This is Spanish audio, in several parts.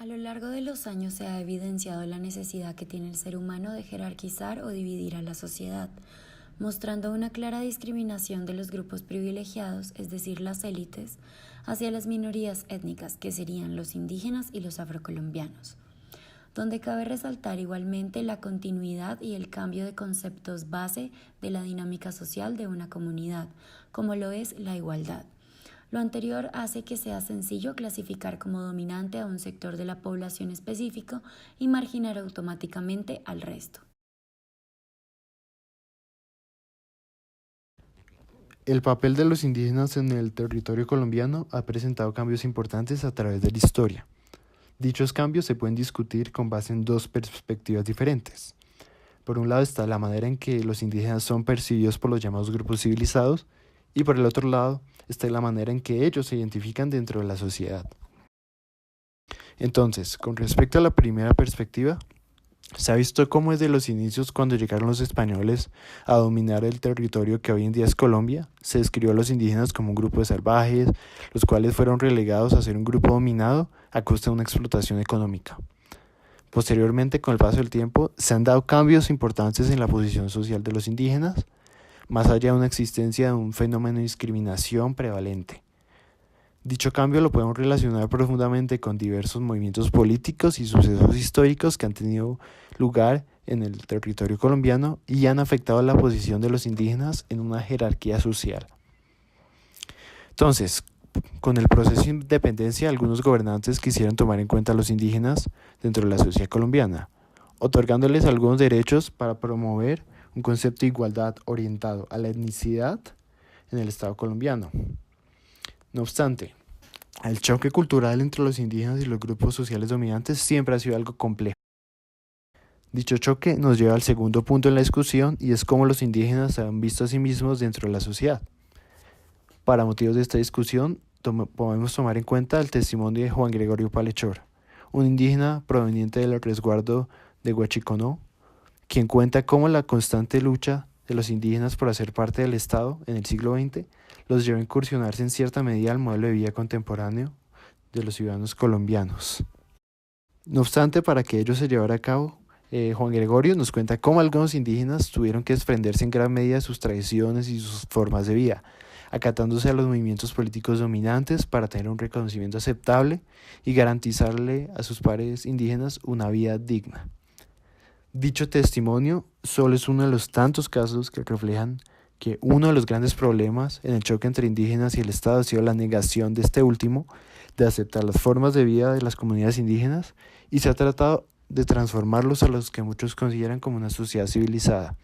A lo largo de los años se ha evidenciado la necesidad que tiene el ser humano de jerarquizar o dividir a la sociedad, mostrando una clara discriminación de los grupos privilegiados, es decir, las élites, hacia las minorías étnicas, que serían los indígenas y los afrocolombianos, donde cabe resaltar igualmente la continuidad y el cambio de conceptos base de la dinámica social de una comunidad, como lo es la igualdad. Lo anterior hace que sea sencillo clasificar como dominante a un sector de la población específico y marginar automáticamente al resto. El papel de los indígenas en el territorio colombiano ha presentado cambios importantes a través de la historia. Dichos cambios se pueden discutir con base en dos perspectivas diferentes. Por un lado está la manera en que los indígenas son percibidos por los llamados grupos civilizados y por el otro lado está la manera en que ellos se identifican dentro de la sociedad. Entonces, con respecto a la primera perspectiva, se ha visto cómo desde los inicios, cuando llegaron los españoles a dominar el territorio que hoy en día es Colombia, se describió a los indígenas como un grupo de salvajes, los cuales fueron relegados a ser un grupo dominado a costa de una explotación económica. Posteriormente, con el paso del tiempo, se han dado cambios importantes en la posición social de los indígenas, más allá de una existencia de un fenómeno de discriminación prevalente. Dicho cambio lo podemos relacionar profundamente con diversos movimientos políticos y sucesos históricos que han tenido lugar en el territorio colombiano y han afectado la posición de los indígenas en una jerarquía social. Entonces, con el proceso de independencia, algunos gobernantes quisieron tomar en cuenta a los indígenas dentro de la sociedad colombiana, otorgándoles algunos derechos para promover un concepto de igualdad orientado a la etnicidad en el Estado colombiano. No obstante, el choque cultural entre los indígenas y los grupos sociales dominantes siempre ha sido algo complejo. Dicho choque nos lleva al segundo punto en la discusión y es cómo los indígenas se han visto a sí mismos dentro de la sociedad. Para motivos de esta discusión, podemos tomar en cuenta el testimonio de Juan Gregorio Palechor, un indígena proveniente del resguardo de Huachiconó, quien cuenta cómo la constante lucha de los indígenas por hacer parte del Estado en el siglo XX los llevó a incursionarse en cierta medida al modelo de vida contemporáneo de los ciudadanos colombianos. No obstante, para que ello se llevara a cabo, Juan Gregorio nos cuenta cómo algunos indígenas tuvieron que desprenderse en gran medida de sus tradiciones y sus formas de vida, acatándose a los movimientos políticos dominantes para tener un reconocimiento aceptable y garantizarle a sus pares indígenas una vida digna. Dicho testimonio solo es uno de los tantos casos que reflejan que uno de los grandes problemas en el choque entre indígenas y el Estado ha sido la negación de este último de aceptar las formas de vida de las comunidades indígenas y se ha tratado de transformarlos a los que muchos consideran como una sociedad civilizada.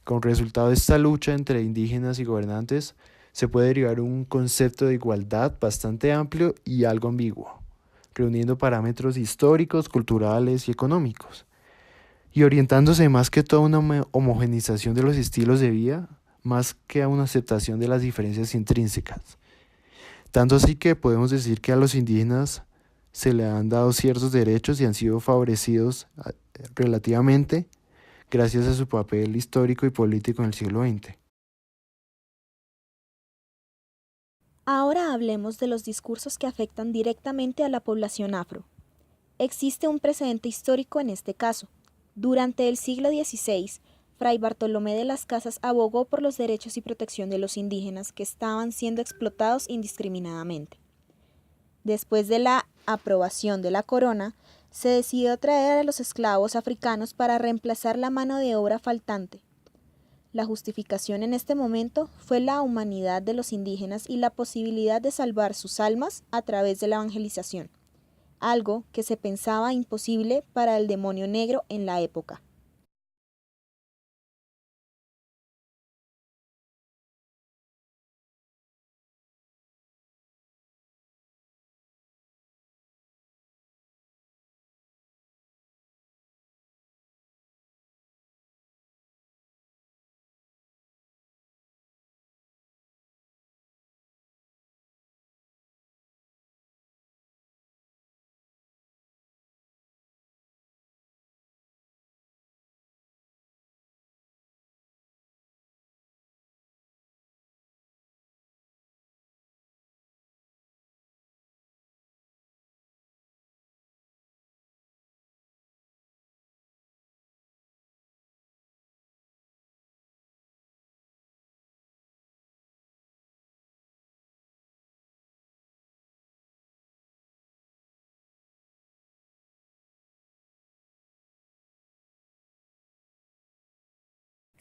Con resultado de esta lucha entre indígenas y gobernantes se puede derivar un concepto de igualdad bastante amplio y algo ambiguo, reuniendo parámetros históricos, culturales y económicos, y orientándose más que todo a una homogenización de los estilos de vida, más que a una aceptación de las diferencias intrínsecas. Tanto así que podemos decir que a los indígenas se le han dado ciertos derechos y han sido favorecidos relativamente gracias a su papel histórico y político en el siglo XX. Ahora hablemos de los discursos que afectan directamente a la población afro. Existe un precedente histórico en este caso. Durante el siglo XVI, Fray Bartolomé de las Casas abogó por los derechos y protección de los indígenas que estaban siendo explotados indiscriminadamente. Después de la aprobación de la corona, se decidió traer a los esclavos africanos para reemplazar la mano de obra faltante. La justificación en este momento fue la humanidad de los indígenas y la posibilidad de salvar sus almas a través de la evangelización, algo que se pensaba imposible para el demonio negro en la época.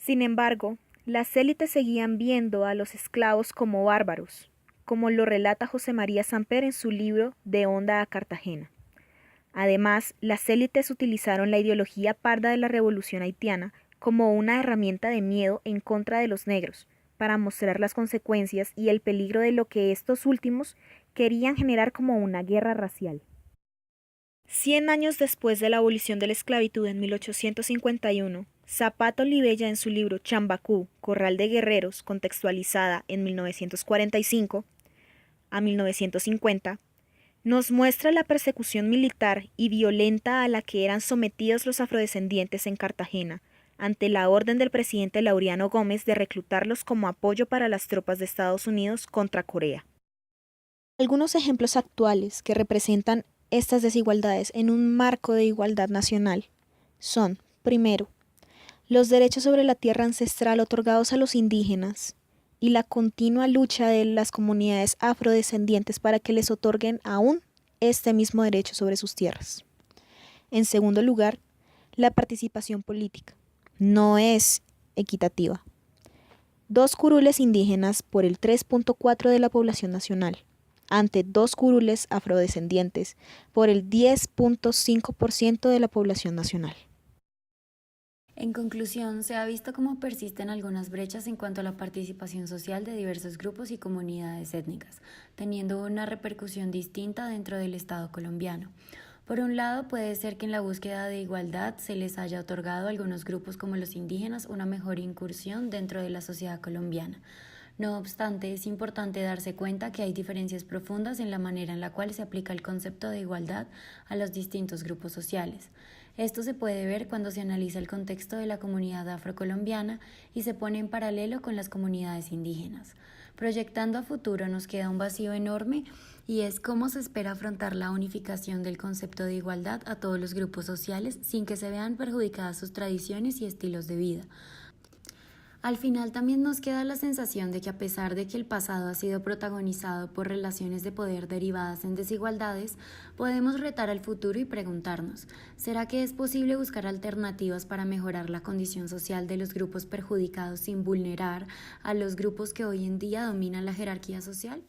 Sin embargo, las élites seguían viendo a los esclavos como bárbaros, como lo relata José María Samper en su libro De Honda a Cartagena. Además, las élites utilizaron la ideología parda de la revolución haitiana como una herramienta de miedo en contra de los negros, para mostrar las consecuencias y el peligro de lo que estos últimos querían generar como una guerra racial. 100 años después de la abolición de la esclavitud en 1851, Zapata Olivella en su libro Chambacú, Corral de Guerreros, contextualizada en 1945 a 1950, nos muestra la persecución militar y violenta a la que eran sometidos los afrodescendientes en Cartagena, ante la orden del presidente Laureano Gómez de reclutarlos como apoyo para las tropas de Estados Unidos contra Corea. Algunos ejemplos actuales que representan estas desigualdades en un marco de igualdad nacional son, primero, los derechos sobre la tierra ancestral otorgados a los indígenas y la continua lucha de las comunidades afrodescendientes para que les otorguen aún este mismo derecho sobre sus tierras. En segundo lugar, la participación política no es equitativa. 2 curules indígenas por el 3.4% de la población nacional, ante 2 curules afrodescendientes por el 10.5% de la población nacional. En conclusión, se ha visto cómo persisten algunas brechas en cuanto a la participación social de diversos grupos y comunidades étnicas, teniendo una repercusión distinta dentro del Estado colombiano. Por un lado, puede ser que en la búsqueda de igualdad se les haya otorgado a algunos grupos como los indígenas una mejor incursión dentro de la sociedad colombiana. No obstante, es importante darse cuenta que hay diferencias profundas en la manera en la cual se aplica el concepto de igualdad a los distintos grupos sociales. Esto se puede ver cuando se analiza el contexto de la comunidad afrocolombiana y se pone en paralelo con las comunidades indígenas. Proyectando a futuro nos queda un vacío enorme y es cómo se espera afrontar la unificación del concepto de igualdad a todos los grupos sociales sin que se vean perjudicadas sus tradiciones y estilos de vida. Al final también nos queda la sensación de que a pesar de que el pasado ha sido protagonizado por relaciones de poder derivadas en desigualdades, podemos retar al futuro y preguntarnos, ¿será que es posible buscar alternativas para mejorar la condición social de los grupos perjudicados sin vulnerar a los grupos que hoy en día dominan la jerarquía social?